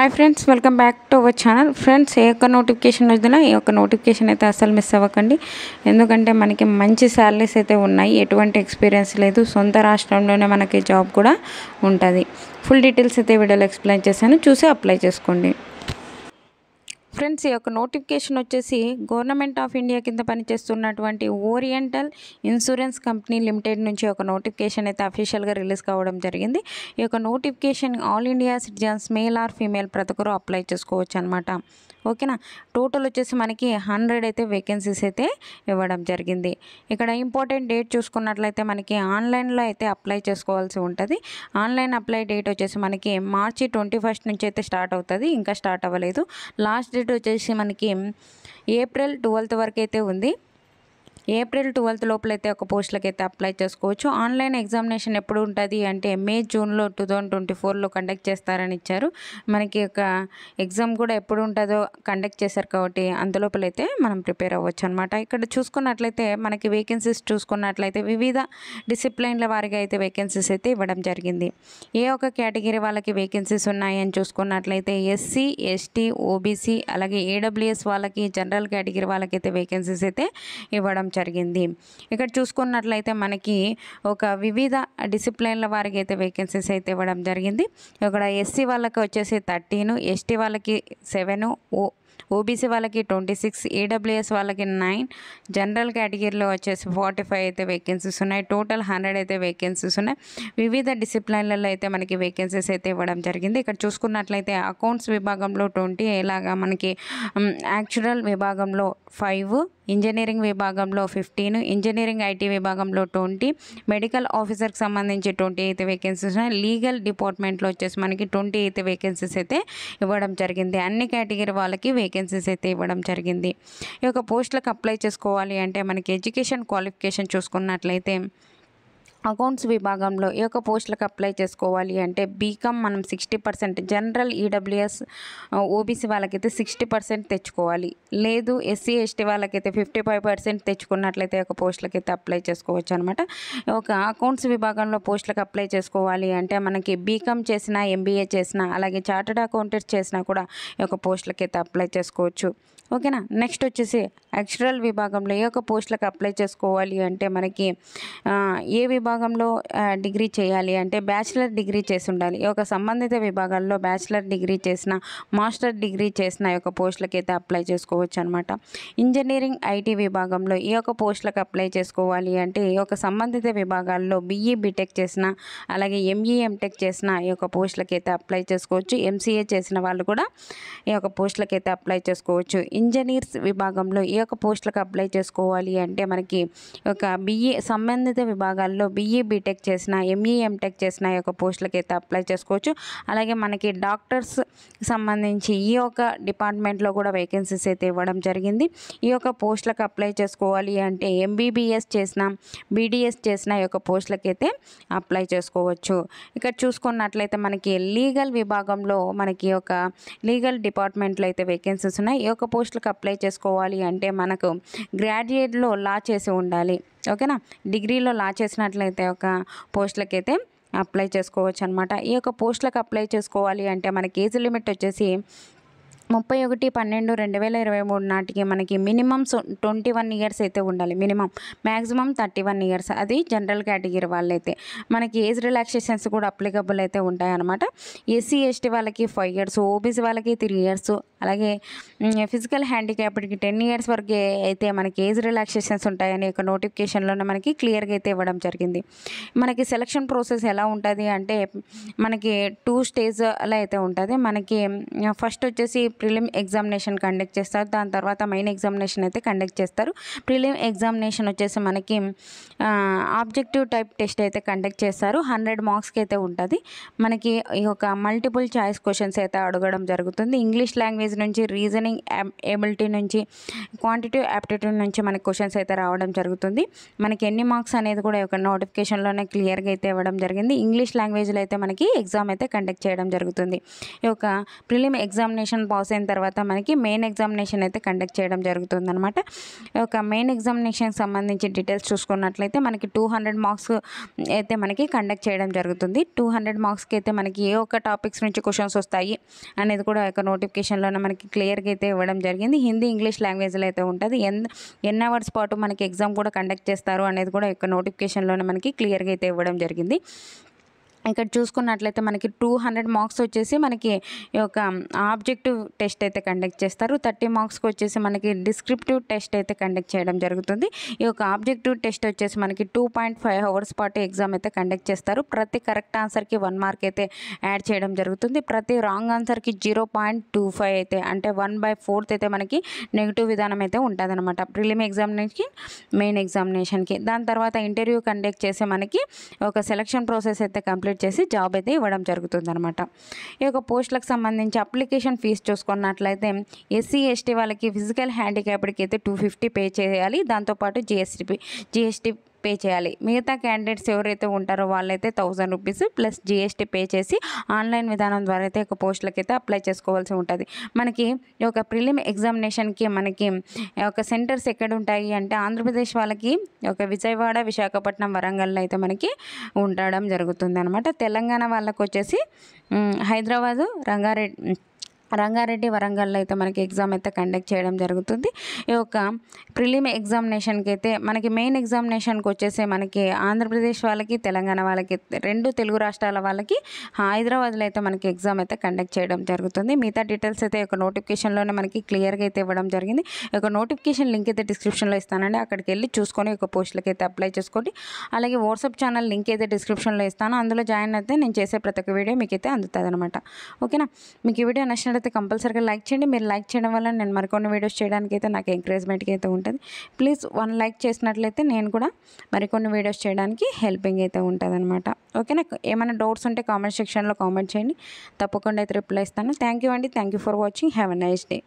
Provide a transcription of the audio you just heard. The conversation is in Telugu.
Hi friends, welcome back to our channel. Friends, ఏ ఒక్క నోటిఫికేషన్ వచ్చినా ఈ యొక్క నోటిఫికేషన్ అయితే అస్సలు మిస్ అవ్వకండి. ఎందుకంటే మనకి మంచి శాలరీస్ అయితే ఉన్నాయి, ఎటువంటి ఎక్స్పీరియన్స్ లేదు, సొంత రాష్ట్రంలోనే మనకి జాబ్ కూడా ఉంటుంది. ఫుల్ డీటెయిల్స్ అయితే వీడియోలో ఎక్స్ప్లెయిన్ చేశాను, చూసి అప్లై చేసుకోండి. ఫ్రెండ్స్, ఈ యొక్క నోటిఫికేషన్ వచ్చేసి గవర్నమెంట్ ఆఫ్ ఇండియా కింద పనిచేస్తున్నటువంటి ఓరియంటల్ ఇన్సూరెన్స్ కంపెనీ లిమిటెడ్ నుంచి ఒక నోటిఫికేషన్ అయితే అఫీషియల్గా రిలీజ్ కావడం జరిగింది. ఈ యొక్క notification all India citizens male or female ప్రతి ఒక్కరు అప్లై చేసుకోవచ్చు అనమాట. ఓకేనా. టోటల్ వచ్చేసి మనకి 100 అయితే వేకెన్సీస్ అయితే ఇవ్వడం జరిగింది. ఇక్కడ ఇంపార్టెంట్ డేట్ చూసుకున్నట్లయితే మనకి ఆన్లైన్లో అయితే అప్లై చేసుకోవాల్సి ఉంటుంది. ఆన్లైన్ అప్లై డేట్ వచ్చేసి మనకి మార్చి 21 నుంచి అయితే స్టార్ట్ అవుతుంది, ఇంకా స్టార్ట్ అవ్వలేదు. లాస్ట్ డేట్ వచ్చేసి మనకి ఏప్రిల్ 12 వరకు అయితే ఉంది. ఏప్రిల్ 12 లోపలైతే ఒక పోస్టులకి అయితే అప్లై చేసుకోవచ్చు. ఆన్లైన్ ఎగ్జామినేషన్ ఎప్పుడు ఉంటుంది అంటే మే జూన్లో 2024లో కండక్ట్ చేస్తారని ఇచ్చారు. మనకి ఒక ఎగ్జామ్ కూడా ఎప్పుడు ఉంటుందో కండక్ట్ చేశారు కాబట్టి అందులోపలైతే మనం ప్రిపేర్ అవ్వచ్చు అనమాట. ఇక్కడ చూసుకున్నట్లయితే మనకి వేకెన్సీస్ చూసుకున్నట్లయితే వివిధ డిసిప్లైన్ల వారిగా అయితే వేకెన్సీస్ అయితే ఇవ్వడం జరిగింది. ఏ ఒక కేటగిరీ వాళ్ళకి వేకెన్సీస్ ఉన్నాయని చూసుకున్నట్లయితే ఎస్సీ, ఎస్టీ, ఓబీసీ, అలాగే ఏడబ్ల్యూఎస్ వాళ్ళకి, జనరల్ కేటగిరీ వాళ్ళకైతే వేకెన్సీస్ అయితే ఇవ్వడం జరిగింది. ఇక్కడ చూసుకున్నట్లయితే మనకి ఒక వివిధ డిసిప్లైన్ల వారికి అయితే వేకెన్సీస్ అయితే ఇవ్వడం జరిగింది. ఇక్కడ ఎస్సీ వాళ్ళకి వచ్చేసి 13, ఎస్టీ వాళ్ళకి 7, ఓబీసీ వాళ్ళకి 26, ఏడబ్ల్యూఎస్ వాళ్ళకి 9, జనరల్ కేటగిరీలో వచ్చేసి 45 అయితే వేకెన్సీస్ ఉన్నాయి. టోటల్ 100 అయితే వేకెన్సీస్ ఉన్నాయి. వివిధ డిసిప్లైన్లలో అయితే మనకి వేకెన్సీస్ అయితే ఇవ్వడం జరిగింది. ఇక్కడ చూసుకున్నట్లయితే అకౌంట్స్ విభాగంలో 20, ఇలాగా మనకి యాక్చురల్ విభాగంలో 5, ఇంజనీరింగ్ విభాగంలో 15, ఇంజనీరింగ్ ఐటీ విభాగంలో 20, మెడికల్ ఆఫీసర్కి సంబంధించి 20 అయితే వేకెన్సీస్ ఉన్నాయి. లీగల్ డిపార్ట్మెంట్లో వచ్చేసి మనకి 20 అయితే వేకెన్సీస్ అయితే ఇవ్వడం జరిగింది. అన్ని కేటగిరీ వాళ్ళకి వేకెన్సీస్ అయితే ఇవ్వడం జరిగింది. ఈ యొక్క పోస్టులకు అప్లై చేసుకోవాలి అంటే మనకి ఎడ్యుకేషన్ క్వాలిఫికేషన్ చూసుకున్నట్లయితే అకౌంట్స్ విభాగంలో ఈ యొక్క పోస్టులకు అప్లై చేసుకోవాలి అంటే బీకామ్ మనం 60%, జనరల్ ఈడబ్ల్యూఎస్ ఓబీసీ వాళ్ళకైతే 60% తెచ్చుకోవాలి. లేదు ఎస్సీ ఎస్టీ వాళ్ళకైతే 55% తెచ్చుకున్నట్లయితే ఒక పోస్టులకి అయితే అప్లై చేసుకోవచ్చు అనమాట. ఒక అకౌంట్స్ విభాగంలో పోస్టులకు అప్లై చేసుకోవాలి అంటే మనకి బీకామ్ చేసినా, ఎంబీఏ చేసినా, అలాగే చార్టర్డ్ అకౌంటెంట్ చేసినా కూడా ఈ యొక్క పోస్టులకి అయితే అప్లై చేసుకోవచ్చు. ఓకేనా. నెక్స్ట్ వచ్చేసి యాక్చురల్ విభాగంలో ఏ యొక్క పోస్టులకు అప్లై చేసుకోవాలి అంటే మనకి ఏ విభాగంలో డిగ్రీ చేయాలి అంటే బ్యాచిలర్ డిగ్రీ చేసి ఉండాలి. ఈ యొక్క సంబంధిత విభాగాల్లో బ్యాచిలర్ డిగ్రీ చేసిన, మాస్టర్ డిగ్రీ చేసిన ఈ యొక్క పోస్టులకి అయితే అప్లై చేసుకోవచ్చు అనమాట. ఇంజనీరింగ్ ఐటీ విభాగంలో ఈ యొక్క పోస్టులకు అప్లై చేసుకోవాలి అంటే ఈ యొక్క సంబంధిత విభాగాల్లో బీఈ బీటెక్ చేసిన, అలాగే ఎంఈ ఎంటెక్ చేసిన ఈ యొక్క పోస్టులకి అయితే అప్లై చేసుకోవచ్చు. ఎంసీఏ చేసిన వాళ్ళు కూడా ఈ యొక్క పోస్టులకి అయితే అప్లై చేసుకోవచ్చు. ఇంజనీర్స్ విభాగంలో ఈ యొక్క పోస్టులకు అప్లై చేసుకోవాలి అంటే మనకి ఒక బీఈ సంబంధిత విభాగాల్లో బీఈ బీటెక్ చేసిన, ఎంఈ ఎంటెక్ చేసిన ఈ యొక్క పోస్టులకి అయితే అప్లై చేసుకోవచ్చు. అలాగే మనకి డాక్టర్స్ సంబంధించి ఈ యొక్క డిపార్ట్మెంట్లో కూడా వేకెన్సీస్ అయితే ఇవ్వడం జరిగింది. ఈ యొక్క పోస్టులకు అప్లై చేసుకోవాలి అంటే ఎంబీబీఎస్ చేసిన, బీడీఎస్ చేసిన ఈ యొక్క పోస్టులకి అయితే అప్లై చేసుకోవచ్చు. ఇక్కడ చూసుకున్నట్లయితే మనకి లీగల్ విభాగంలో మనకి ఒక లీగల్ డిపార్ట్మెంట్లో అయితే వేకెన్సీస్ ఉన్నాయి. ఈ యొక్క పోస్టులకు అప్లై చేసుకోవాలి అంటే మనకు గ్రాడ్యుయేట్లో లా చేసి ఉండాలి. ఓకేనా. డిగ్రీలో లా చేసినట్లయితే ఒక పోస్టులకి అయితే అప్లై చేసుకోవచ్చు అనమాట. ఈ యొక్క పోస్టులకు అప్లై చేసుకోవాలి అంటే మనకి ఏజ్ లిమిట్ వచ్చేసి 31/12/2023 నాటికి మనకి మినిమం 21 ఇయర్స్ అయితే ఉండాలి. Minimum, maximum 31 years. అది జనరల్ కేటగిరీ వాళ్ళైతే. మనకి ఏజ్ రిలాక్సేషన్స్ కూడా అప్లికబుల్ అయితే ఉంటాయన్నమాట. ఎస్సీ ఎస్టీ వాళ్ళకి 5 ఇయర్స్, ఓబీసీ వాళ్ళకి 3 ఇయర్స్, అలాగే ఫిజికల్ హ్యాండిక్యాప్డ్కి 10 ఇయర్స్ వరకు అయితే మనకి ఏజ్ రిలాక్సేషన్స్ ఉంటాయని ఒక నోటిఫికేషన్లోనే మనకి క్లియర్గా అయితే ఇవ్వడం జరిగింది. మనకి సెలక్షన్ ప్రాసెస్ ఎలా ఉంటుంది అంటే మనకి 2 స్టేజ్ అలా అయితే ఉంటుంది. మనకి ఫస్ట్ వచ్చేసి ప్రిలిమ్ ఎగ్జామినేషన్ కండక్ట్ చేస్తారు, దాని తర్వాత మెయిన్ ఎగ్జామినేషన్ అయితే కండక్ట్ చేస్తారు. ప్రిలిమ్ ఎగ్జామినేషన్ వచ్చేసి మనకి ఆబ్జెక్టివ్ టైప్ టెస్ట్ అయితే కండక్ట్ చేస్తారు. 100 మార్క్స్కి అయితే ఉంటుంది. మనకి ఈ యొక్క మల్టిపుల్ చాయిస్ క్వశ్చన్స్ అయితే అడగడం జరుగుతుంది. ఇంగ్లీష్ లాంగ్వేజ్ నుంచి, రీజనింగ్ ఎబిలిటీ నుంచి, క్వాంటిటివ్ యాప్టిట్యూడ్ నుంచి మనకి క్వశ్చన్స్ అయితే రావడం జరుగుతుంది. మనకి ఎన్ని మార్క్స్ అనేది కూడా ఈ యొక్క నోటిఫికేషన్లోనే క్లియర్గా అయితే ఇవ్వడం జరిగింది. ఇంగ్లీష్ లాంగ్వేజ్లో అయితే మనకి ఎగ్జామ్ అయితే కండక్ట్ చేయడం జరుగుతుంది. ఈ యొక్క ప్రిలిమ్ ఎగ్జామినేషన్ పాస్ పాస్ అయిన తర్వాత మనకి మెయిన్ ఎగ్జామినేషన్ అయితే కండక్ట్ చేయడం జరుగుతుందన్నమాట. ఒక మెయిన్ ఎగ్జామినేషన్కి సంబంధించి డీటెయిల్స్ చూసుకున్నట్లయితే మనకి 200 మార్క్స్ అయితే మనకి కండక్ట్ చేయడం జరుగుతుంది. 200 మార్క్స్కి అయితే మనకి ఏ ఒక్క టాపిక్స్ నుంచి క్వశ్చన్స్ వస్తాయి అనేది కూడా ఒక నోటిఫికేషన్లోనే మనకి క్లియర్గా అయితే ఇవ్వడం జరిగింది. హిందీ, ఇంగ్లీష్ లాంగ్వేజ్లో అయితే ఉంటుంది. ఎన్ని అవర్స్ పాటు మనకి ఎగ్జామ్ కూడా కండక్ట్ చేస్తారు అనేది కూడా ఒక నోటిఫికేషన్లోనే మనకి క్లియర్గా అయితే ఇవ్వడం జరిగింది. ఇక్కడ చూసుకున్నట్లయితే మనకి 200 మార్క్స్ వచ్చేసి మనకి ఈ యొక్క ఆబ్జెక్టివ్ టెస్ట్ అయితే కండక్ట్ చేస్తారు. 30 మార్క్స్కి వచ్చేసి మనకి డిస్క్రిప్టివ్ టెస్ట్ అయితే కండక్ట్ చేయడం జరుగుతుంది. ఈ యొక్క ఆబ్జెక్టివ్ టెస్ట్ వచ్చేసి మనకి 2.5 అవర్స్ పాటు ఎగ్జామ్ అయితే కండక్ట్ చేస్తారు. ప్రతి కరెక్ట్ ఆన్సర్కి 1 మార్క్ అయితే యాడ్ చేయడం జరుగుతుంది. ప్రతి రాంగ్ ఆన్సర్కి 0.25 అయితే అంటే 1/4 అయితే మనకి నెగిటివ్ విధానం అయితే ఉంటుందన్నమాట ప్రిలిమ్ ఎగ్జామినేషన్కి, మెయిన్ ఎగ్జామినేషన్కి. దాని తర్వాత ఇంటర్వ్యూ కండక్ట్ చేసి మనకి ఒక సెలక్షన్ ప్రాసెస్ అయితే కంప్లీట్ చేసి జాబ్ అయితే ఇవ్వడం జరుగుతుంది అనమాట. ఈ యొక్క పోస్టులకు సంబంధించి అప్లికేషన్ ఫీజు చూసుకున్నట్లయితే ఎస్సీ, ఎస్టీ వాళ్ళకి ఫిజికల్ హ్యాండిక్యాప్డ్కి అయితే 250 పే చేయాలి. దాంతోపాటు జిఎస్టీ పే చేయాలి. మిగతా క్యాండిడేట్స్ ఎవరైతే ఉంటారో వాళ్ళైతే 1000 రూపీస్ ప్లస్ జిఎస్టీ పే చేసి ఆన్లైన్ విధానం ద్వారా అయితే ఒక పోస్టులకి అయితే అప్లై చేసుకోవాల్సి ఉంటుంది. మనకి ఈ యొక్క ప్రిలిమ్ ఎగ్జామినేషన్కి మనకి ఒక సెంటర్స్ ఎక్కడ ఉంటాయి అంటే ఆంధ్రప్రదేశ్ వాళ్ళకి ఒక విజయవాడ, విశాఖపట్నం, వరంగల్లో అయితే మనకి ఉండడం జరుగుతుంది అనమాట. తెలంగాణ వాళ్ళకి వచ్చేసి హైదరాబాదు, రంగారెడ్డి, వరంగల్లో అయితే మనకి ఎగ్జామ్ అయితే కండక్ట్ చేయడం జరుగుతుంది. ఈ యొక్క ప్రిలిమ్ ఎగ్జామినేషన్కి అయితే మనకి మెయిన్ ఎగ్జామినేషన్కి వచ్చేసి మనకి ఆంధ్రప్రదేశ్ వాళ్ళకి, తెలంగాణ వాళ్ళకి, 2 తెలుగు రాష్ట్రాల వాళ్ళకి హైదరాబాద్లో అయితే మనకి ఎగ్జామ్ అయితే కండక్ట్ చేయడం జరుగుతుంది. మిగతా డీటెయిల్స్ అయితే ఒక నోటిఫికేషన్లోనే మనకి క్లియర్గా అయితే ఇవ్వడం జరిగింది. ఒక నోటిఫికేషన్ లింక్ అయితే డిస్క్రిప్షన్లో ఇస్తానండి. అక్కడికి వెళ్ళి చూసుకొని ఒక పోస్టులకి అయితే అప్లై చేసుకోండి. అలాగే వాట్సాప్ ఛానల్ లింక్ అయితే డిస్క్రిప్షన్లో ఇస్తాను. అందులో జాయిన్ అయితే నేను చేసే ప్రతి ఒక్క వీడియో మీకు అయితే అందుతుంది అనమాట. ఓకేనా? మీకు ఈ వీడియో నచ్చినట్లయితే కంపల్సరీగా లైక్ చేయండి. మీరు లైక్ చేయడం వల్ల నేను మరికొన్ని వీడియోస్ చేయడానికి అయితే నాకు ఎంకరేజ్మెంట్గా అయితే ఉంటుంది. ప్లీజ్ 1 లైక్ చేసినట్లయితే నేను కూడా మరికొన్ని వీడియోస్ చేయడానికి హెల్పింగ్ అయితే ఉంటుంది అనమాట. ఓకేనా? ఏమైనా డౌట్స్ ఉంటే కామెంట్ సెక్షన్లో కామెంట్ చేయండి. తప్పకుండా అయితే రిప్లై ఇస్తాను. థ్యాంక్ యూ అండి. Thank you for watching. Have a nice day.